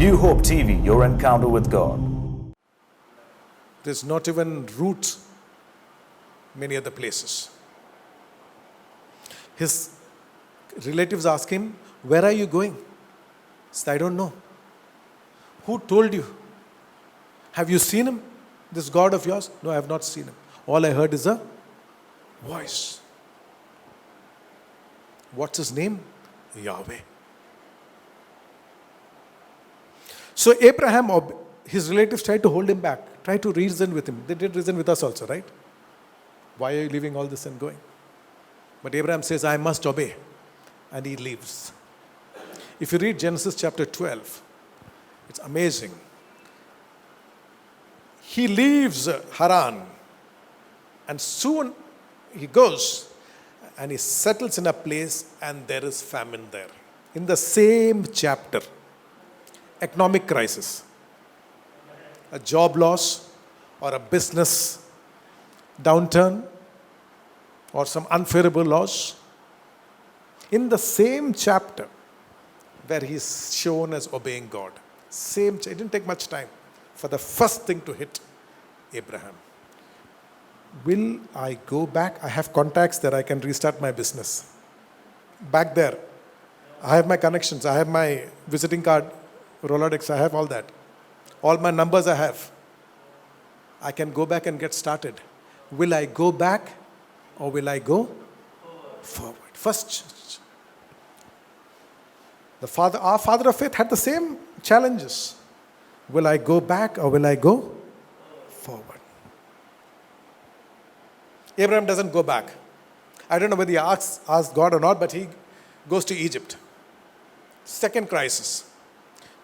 New Hope TV, your encounter with God. There's not even roots many other places. His relatives ask him, "Where are you going?" He said, "I don't know." "Who told you? Have you seen him? This God of yours?" "No, I have not seen him. All I heard is a voice." What's his name? Yahweh. So Abraham, his relatives tried to hold him back, tried to reason with him. They did reason with us also, right? Why are you leaving all this and going? But Abraham says, "I must obey." And he leaves. If you read Genesis chapter 12, it's amazing. He leaves Haran, and soon he goes and he settles in a place, and there is famine there. In the same chapter, economic crisis, a job loss, or a business downturn, or some unfavorable loss. In the same chapter where he's shown as obeying God. It didn't take much time for the first thing to hit Abraham. Will I go back? I have contacts there, I can restart my business. Back there, I have my connections, I have my visiting card, Rolodex, I have all that. All my numbers I have. I can go back and get started. Will I go back or will I go forward? First, our father of faith had the same challenges. Will I go back or will I go forward? Abraham doesn't go back. I don't know whether he asked God or not, but he goes to Egypt. Second crisis.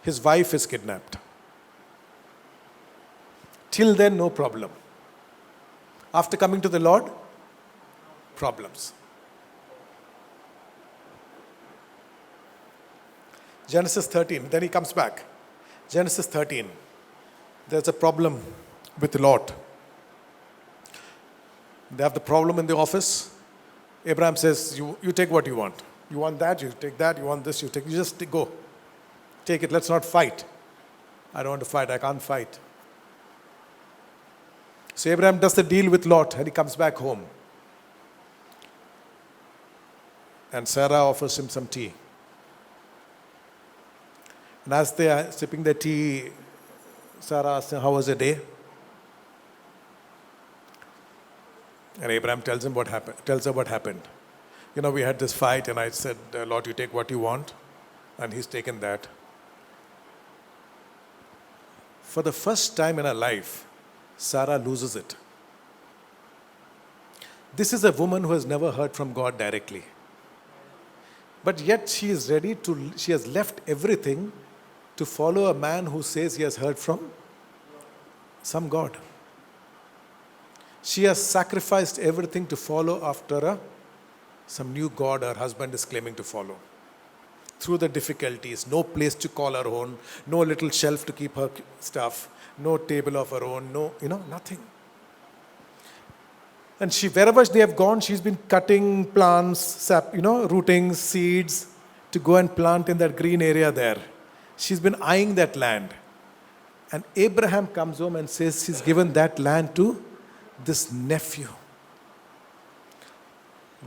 His wife is kidnapped. Till then, no problem. After coming to the Lord, problems. Genesis 13, then he comes back. Genesis 13, there's a problem with Lot. They have the problem in the office. Abraham says, you take what you want. You want that, you take that. You want this, you take. You just go. Take it. Let's not fight. I don't want to fight. I can't fight. So Abraham does the deal with Lot and he comes back home. And Sarah offers him some tea. And as they are sipping the tea, Sarah asks him, "How was the day?" And Abraham tells her what happened. We had this fight and I said, "Lord, you take what you want." And he's taken that. For the first time in her life, Sarah loses it. This is a woman who has never heard from God directly. But yet she has left everything to follow a man who says he has heard from some God. She has sacrificed everything to follow after some new God her husband is claiming to follow. Through the difficulties, no place to call her own, no little shelf to keep her stuff, no table of her own, nothing. And wherever they have gone, she's been cutting plants, rooting seeds to go and plant in that green area there. She's been eyeing that land. And Abraham comes home and says she's given that land to this nephew.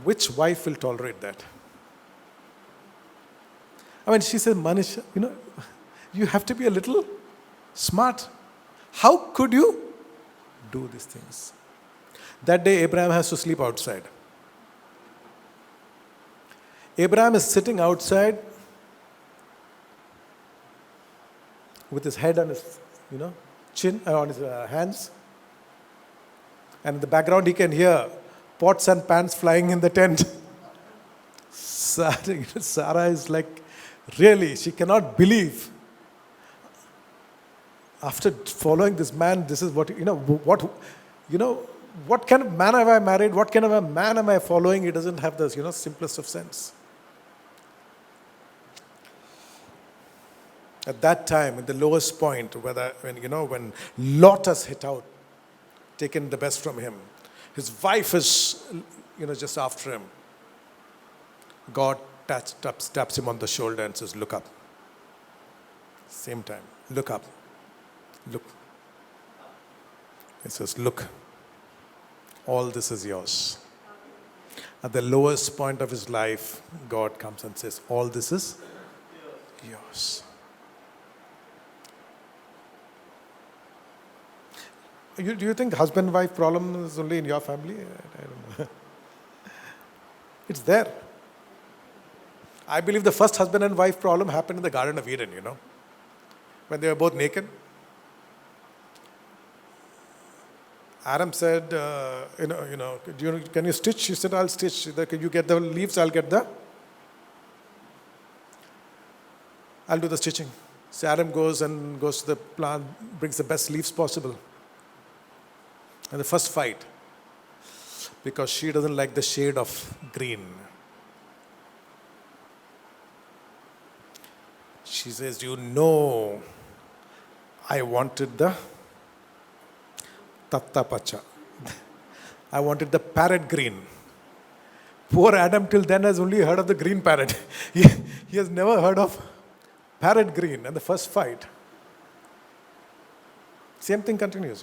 Which wife will tolerate that? She said, "Manish, you have to be a little smart. How could you do these things?" That day, Abraham has to sleep outside. Abraham is sitting outside with his head on his, chin, on his hands. And in the background, he can hear pots and pans flying in the tent. Sarah is like, really, she cannot believe. After following this man, this is what kind of man have I married? What kind of a man am I following? He doesn't have this, simplest of sense. At that time, at the lowest point, when Lot has hit out, taken the best from him, his wife is, just after him. God taps him on the shoulder and says, "Look up." Same time. Look up. Look. It says, look. All this is yours. At the lowest point of his life, God comes and says, all this is yours. Do you think husband-wife problem is only in your family? I don't know. It's there. I believe the first husband and wife problem happened in the Garden of Eden, when they were both naked. Adam said, can you stitch? He said, I'll stitch. You get the leaves, I'll do the stitching. So Adam goes to the plant, brings the best leaves possible. And the first fight, because she doesn't like the shade of green. She says, I wanted the Tatta Pacha. I wanted the parrot green. Poor Adam till then has only heard of the green parrot. He has never heard of parrot green and the first fight. Same thing continues,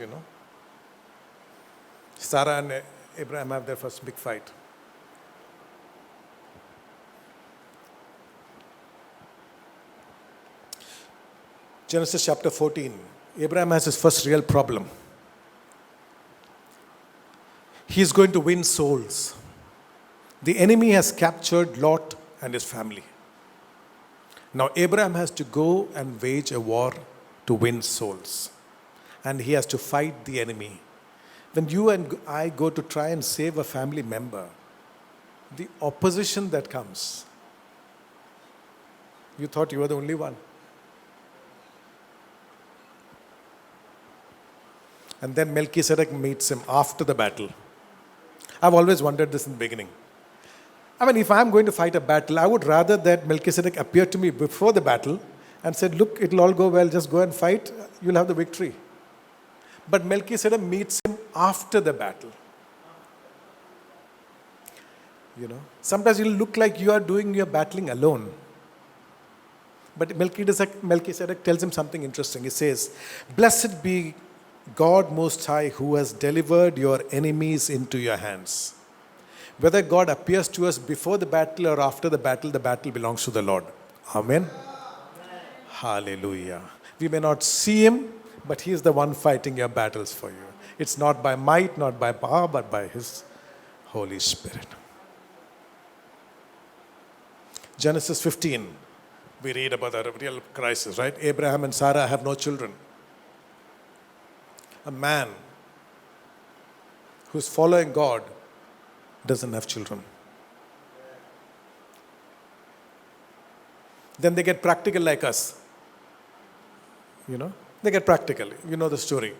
Sarah and Abraham have their first big fight. Genesis chapter 14. Abraham has his first real problem. He's going to win souls. The enemy has captured Lot and his family. Now Abraham has to go and wage a war to win souls. And he has to fight the enemy. When you and I go to try and save a family member, the opposition that comes, you thought you were the only one. And then Melchizedek meets him after the battle. I've always wondered this in the beginning. If I'm going to fight a battle, I would rather that Melchizedek appear to me before the battle and said, look, it'll all go well, just go and fight, you'll have the victory. But Melchizedek meets him after the battle. Sometimes it'll look like you are doing your battling alone. But Melchizedek tells him something interesting. He says, blessed be God Most High, who has delivered your enemies into your hands. Whether God appears to us before the battle or after the battle belongs to the Lord. Amen. Hallelujah. We may not see him, but he is the one fighting your battles for you. It's not by might, not by power, but by his Holy Spirit. Genesis 15, we read about a real crisis, right? Abraham and Sarah have no children. A man who's following God doesn't have children. Then they get practical like us. They get practical. You know the story.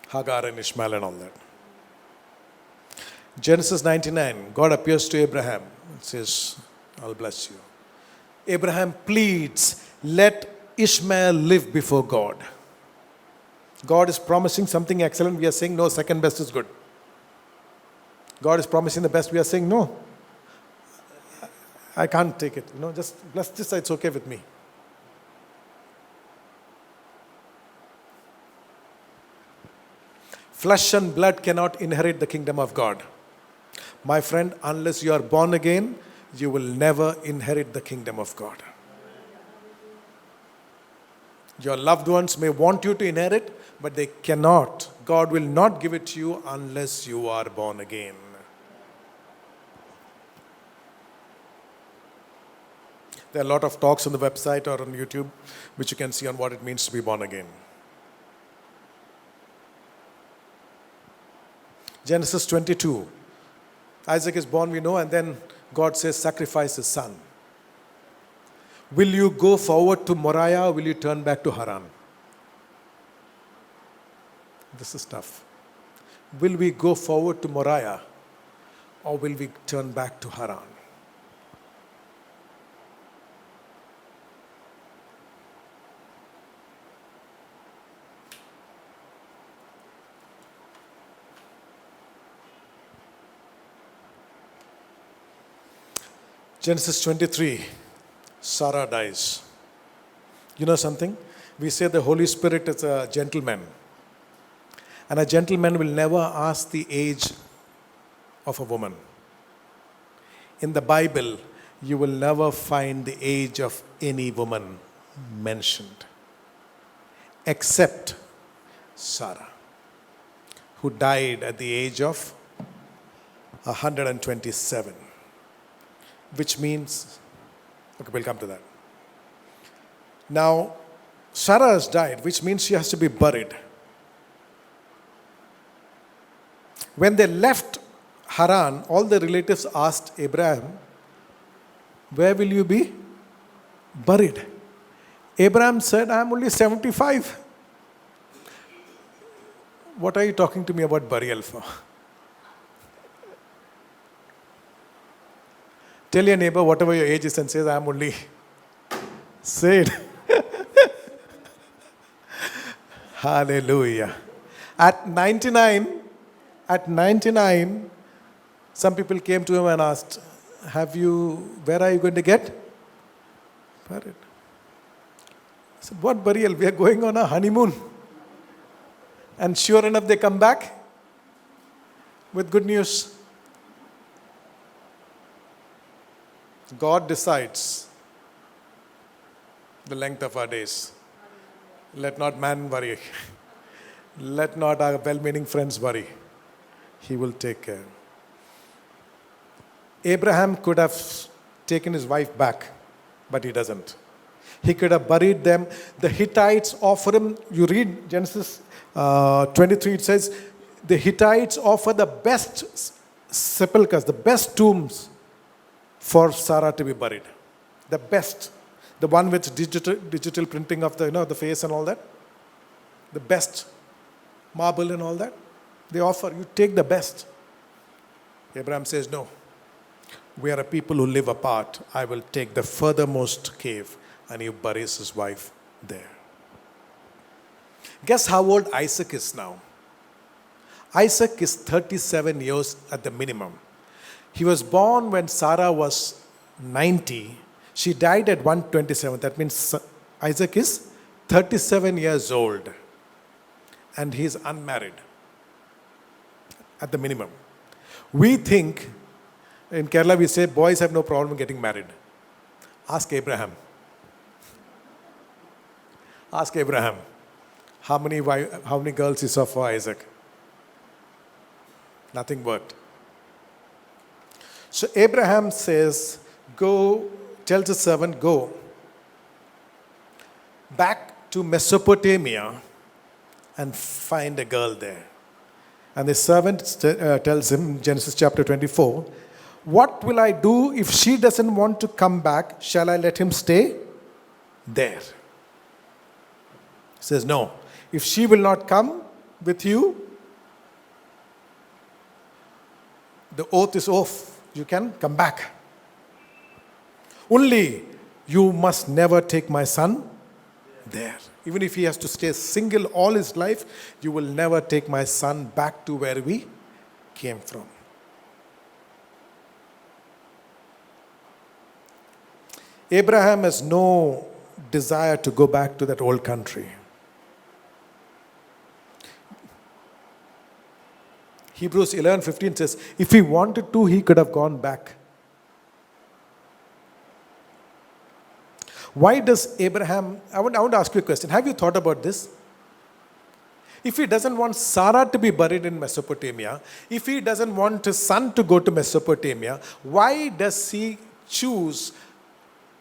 Hagar and Ishmael and all that. Genesis 99, God appears to Abraham and says, I'll bless you. Abraham pleads, let Ishmael live before God. God is promising something excellent. We are saying, no, second best is good. God is promising the best. We are saying, no, I can't take it. Just bless this, it's okay with me. Flesh and blood cannot inherit the kingdom of God. My friend, unless you are born again, you will never inherit the kingdom of God. Your loved ones may want you to inherit, but they cannot. God will not give it to you unless you are born again. There are a lot of talks on the website or on YouTube which you can see on what it means to be born again. Genesis 22. Isaac is born, we know, and then God says, sacrifice his son. Will you go forward to Moriah or will you turn back to Haran? This is tough. Will we go forward to Moriah or will we turn back to Haran? Genesis 23. Sarah dies. You know something? We say the Holy Spirit is a gentleman. And a gentleman will never ask the age of a woman. In the Bible, you will never find the age of any woman mentioned except Sarah, who died at the age of 127, which means, okay, we'll come to that. Now, Sarah has died, which means she has to be buried. When they left Haran, all the relatives asked Abraham, where will you be buried? Abraham said, I am only 75. What are you talking to me about burial for? Tell your neighbor whatever your age is and says, I am only. Say it. Hallelujah. At 99, some people came to him and asked, where are you going to get buried? I said, what burial? We are going on a honeymoon. And sure enough, they come back with good news. God decides the length of our days. Let not man worry. Let not our well-meaning friends worry. He will take care. Abraham could have taken his wife back, but he doesn't. He could have buried them. The Hittites offer him, you read Genesis 23, it says, the Hittites offer the best sepulchres, the best tombs for Sarah to be buried. The best. The one with digital printing of the face and all that. The best. Marble and all that. They offer, you take the best. Abraham says, no. We are a people who live apart. I will take the furthermost cave. And he buries his wife there. Guess how old Isaac is now? Isaac is 37 years at the minimum. He was born when Sarah was 90. She died at 127. That means Isaac is 37 years old. And he is unmarried. At the minimum. We think, in Kerala we say, boys have no problem getting married. Ask Abraham. Ask Abraham. How many girls he saw for Isaac? Nothing worked. So Abraham says, go, tells his servant, go back to Mesopotamia and find a girl there. And the servant tells him, Genesis chapter 24, what will I do if she doesn't want to come back? Shall I let him stay there? He says, no. If she will not come with you, the oath is off. You can come back. Only you must never take my son there. Even if he has to stay single all his life, you will never take my son back to where we came from. Abraham has no desire to go back to that old country. Hebrews 11:15 says, if he wanted to, he could have gone back. Why does Abraham, I want to ask you a question. Have you thought about this? If he doesn't want Sarah to be buried in Mesopotamia, if he doesn't want his son to go to Mesopotamia, why does he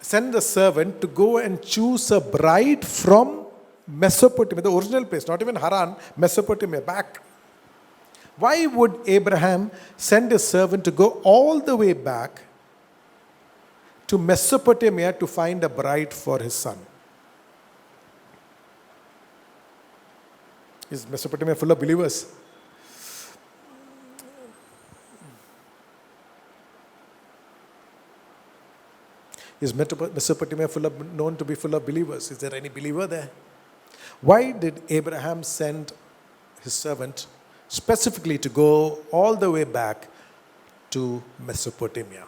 send the servant to go and choose a bride from Mesopotamia, the original place, not even Haran, Mesopotamia, back? Why would Abraham send his servant to go all the way back to Mesopotamia to find a bride for his son? Is Mesopotamia full of believers? Is Mesopotamia known to be full of believers? Is there any believer there? Why did Abraham send his servant specifically to go all the way back to Mesopotamia?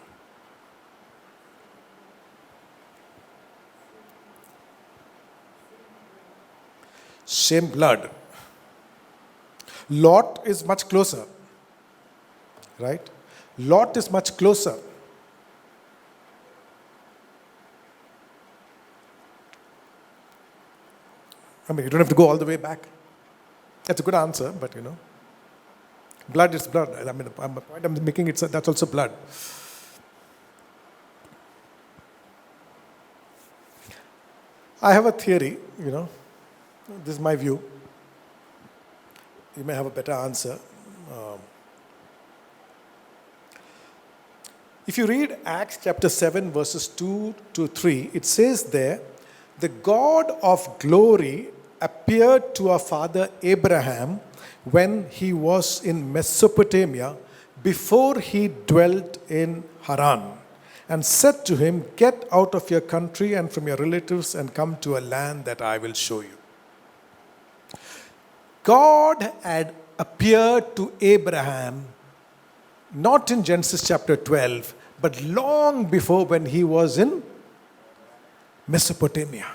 same blood. Lot is much closer, right? Lot is much closer. I mean, you don't have to go all the way back. That's a good answer, but blood is blood. I mean, the point I'm making, that's also blood. I have a theory, this is my view. You may have a better answer. If you read Acts chapter 7, verses 2 to 3, it says there, the God of glory appeared to our father Abraham when he was in Mesopotamia, before he dwelt in Haran, and said to him, get out of your country and from your relatives and come to a land that I will show you. God had appeared to Abraham not in Genesis chapter 12, but long before, when he was in Mesopotamia.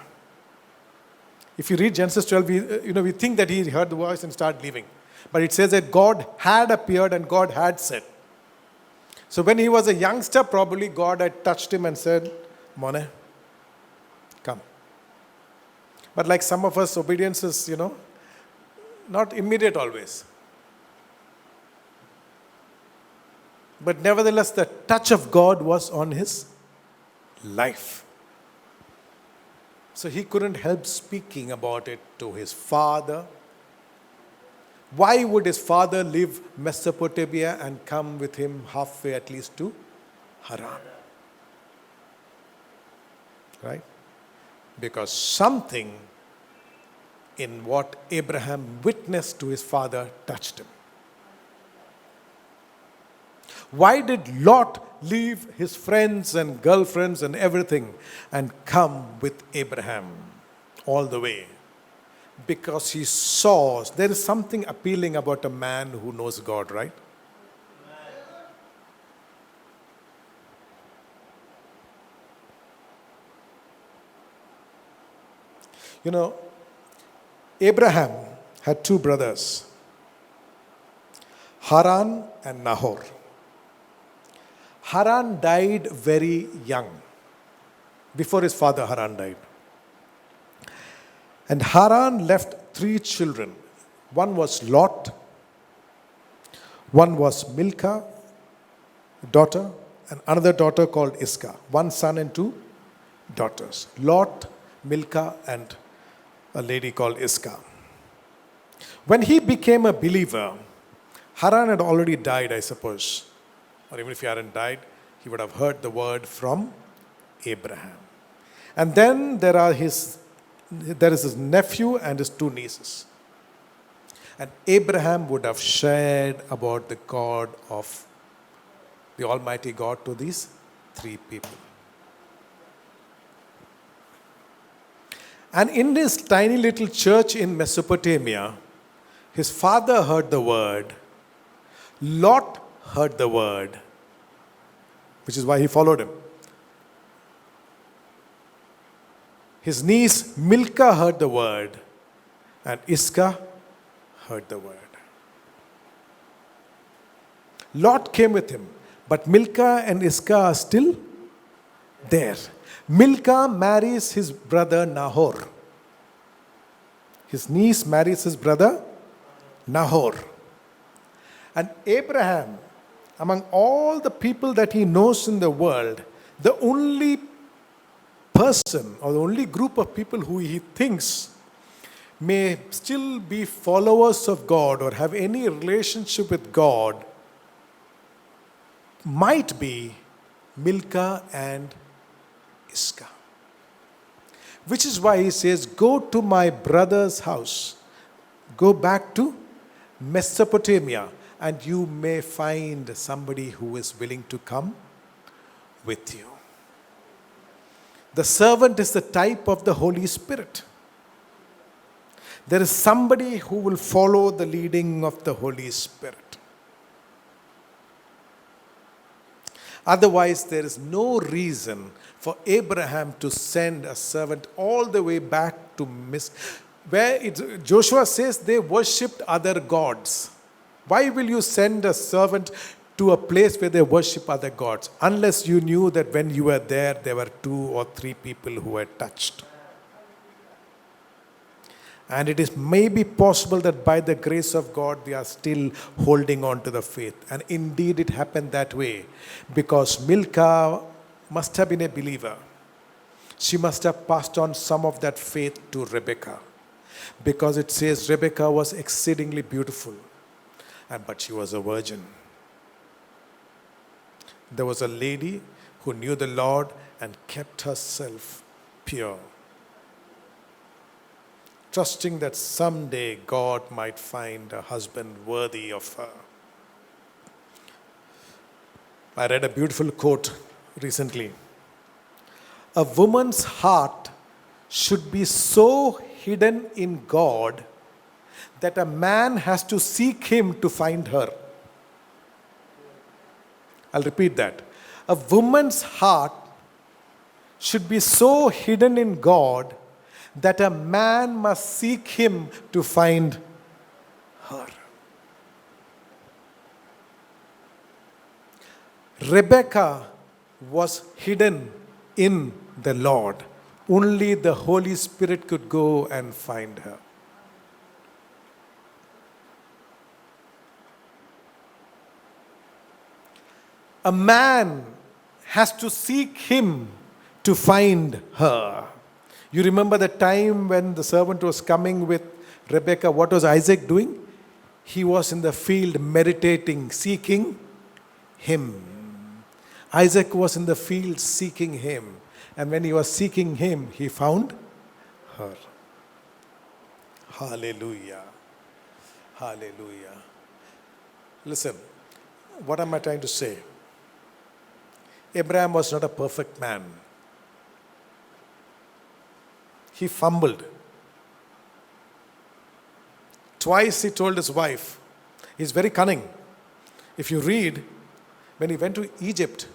If you read Genesis 12, we think that he heard the voice and started leaving. But it says that God had appeared and God had said. So when he was a youngster, probably God had touched him and said, Mone, come. But like some of us, obedience is, not immediate always. But nevertheless, the touch of God was on his life. So he couldn't help speaking about it to his father. Why would his father leave Mesopotamia and come with him halfway at least to Haran? Right? Because something in what Abraham witnessed to his father touched him. Why did Lot leave his friends and girlfriends and everything and come with Abraham all the way? Because he saw, there is something appealing about a man who knows God, right? Abraham had two brothers, Haran and Nahor. Haran died very young, before his father Haran died. And Haran left three children. One was Lot, one was Milcah, daughter, and another daughter called Iscah. One son and two daughters. Lot, Milcah, and a lady called Iscah. When he became a believer, Haran had already died, I suppose. Or even if he hadn't died, he would have heard the word from Abraham. And then there is his nephew and his two nieces. And Abraham would have shared about the God of the Almighty God to these three people. And in this tiny little church in Mesopotamia, his father heard the word. Lot heard the word, which is why he followed him. His niece Milcah heard the word, and Iscah heard the word. Lot came with him, but Milcah and Iscah are still there. Milcah marries his brother Nahor. His niece marries his brother Nahor. And Abraham, among all the people that he knows in the world, the only person or the only group of people who he thinks may still be followers of God or have any relationship with God might be Milcah and Iscah. Which is why he says, go to my brother's house. Go back to Mesopotamia, and you may find somebody who is willing to come with you. The servant is the type of the Holy Spirit. There is somebody who will follow the leading of the Holy Spirit. Otherwise, there is no reason for Abraham to send a servant all the way back to Joshua says they worshipped other gods. Why will you send a servant to a place where they worship other gods? Unless you knew that when you were there were 2 or 3 people who were touched. And it is maybe possible that by the grace of God, we are still holding on to the faith. And indeed, it happened that way. Because Milcah must have been a believer. She must have passed on some of that faith to Rebekah. Because it says Rebekah was exceedingly beautiful. But she was a virgin. There was a lady who knew the Lord and kept herself pure, trusting that someday God might find a husband worthy of her. I read a beautiful quote recently. A woman's heart should be so hidden in God that a man has to seek him to find her. I'll repeat that. A woman's heart should be so hidden in God that a man must seek him to find her. Rebekah was hidden in the Lord. Only the Holy Spirit could go and find her. A man has to seek him to find her. You remember the time when the servant was coming with Rebekah, what was Isaac doing? He was in the field meditating, seeking him. Isaac was in the field seeking him. And when he was seeking him, he found her. Hallelujah. Hallelujah. Listen, what am I trying to say? Abraham was not a perfect man. He fumbled. Twice he told his wife. He's very cunning. If you read, when he went to Egypt,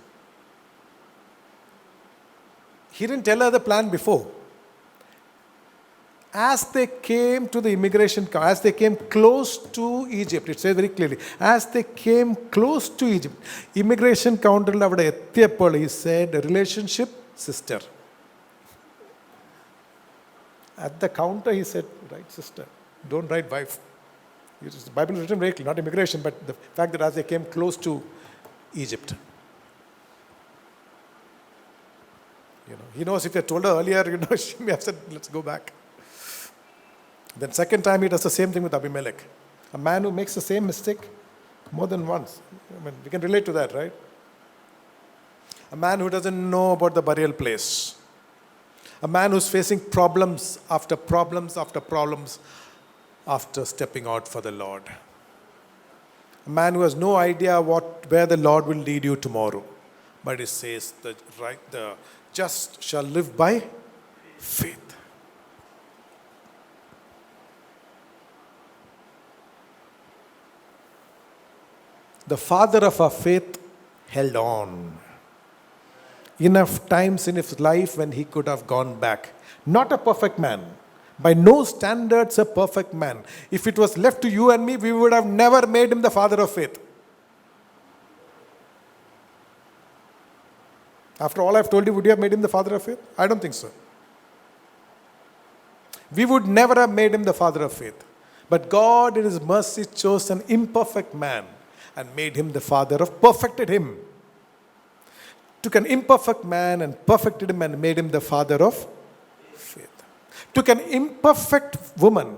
he didn't tell her the plan before. As they came to the as they came close to Egypt, it says very clearly, as they came close to Egypt, immigration counter avade ettiyapol, he said, relationship, sister. At the counter, he said, write sister, don't write wife. The Bible is written very clearly, not immigration, but the fact that as they came close to Egypt. He knows if they told her earlier, she may have said, let's go back. Then second time he does the same thing with Abimelech. A man who makes the same mistake more than once. We can relate to that, right? A man who doesn't know about the burial place. A man who's facing problems after problems after problems after stepping out for the Lord. A man who has no idea where the Lord will lead you tomorrow. But it says the just shall live by faith. The father of our faith held on. Enough times in his life when he could have gone back. Not a perfect man. By no standards a perfect man. If it was left to you and me, we would have never made him the father of faith. After all I've told you, would you have made him the father of faith? I don't think so. We would never have made him the father of faith. But God in his mercy chose an imperfect man and made him the father perfected him. Took an imperfect man and perfected him and made him the father of faith. Took an imperfect woman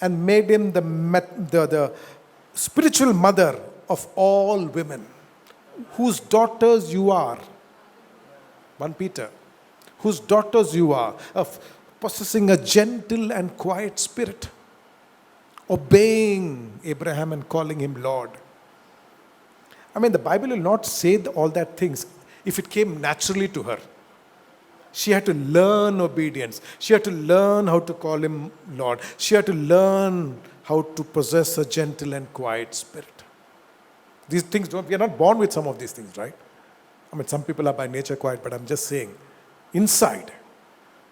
and made him the spiritual mother of all women, whose daughters you are. 1 Peter, whose daughters you are, of possessing a gentle and quiet spirit, obeying Abraham and calling him Lord. The Bible will not say all that things if it came naturally to her. She had to learn obedience. She had to learn how to call him Lord. She had to learn how to possess a gentle and quiet spirit. These things we are not born with some of these things, right? Some people are by nature quiet, but I'm just saying, inside,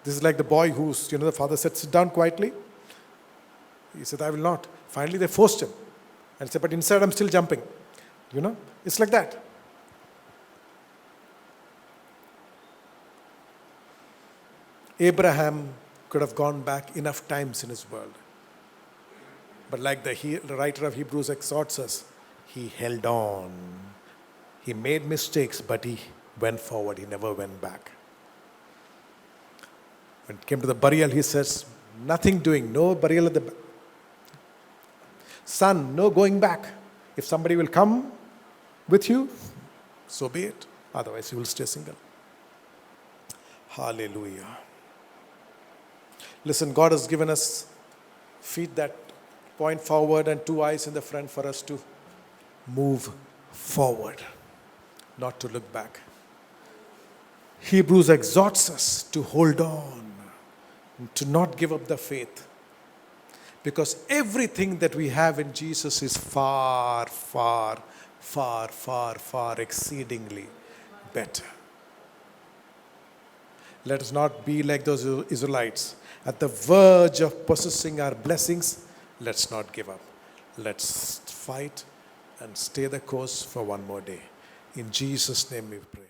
this is like the boy who's, the father said, sit down quietly. He said, I will not. Finally, they forced him. And said, but inside I'm still jumping. It's like that. Abraham could have gone back enough times in his world. But like the writer of Hebrews exhorts us, he held on. He made mistakes, but he went forward. He never went back. When it came to the burial, he says, nothing doing, no burial at the son, no going back. If somebody will come with you, so be it. Otherwise, you will stay single. Hallelujah. Listen, God has given us feet that point forward and 2 eyes in the front for us to move forward, not to look back. Hebrews exhorts us to hold on, to not give up the faith. Because everything that we have in Jesus is far, far, far, far, far exceedingly better. Let us not be like those Israelites. At the verge of possessing our blessings, let's not give up. Let's fight and stay the course for one more day. In Jesus' name we pray.